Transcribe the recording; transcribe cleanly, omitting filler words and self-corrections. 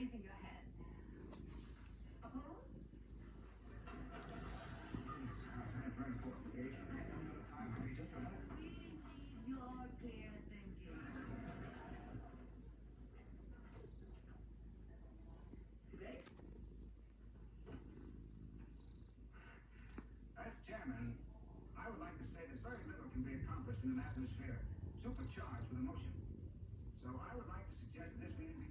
raising your hand. Opposed? We need your clear thinking. Today? As chairman, I would like to say that very little can be accomplished in an atmosphere supercharged with emotion. So I would like to suggest that this meeting be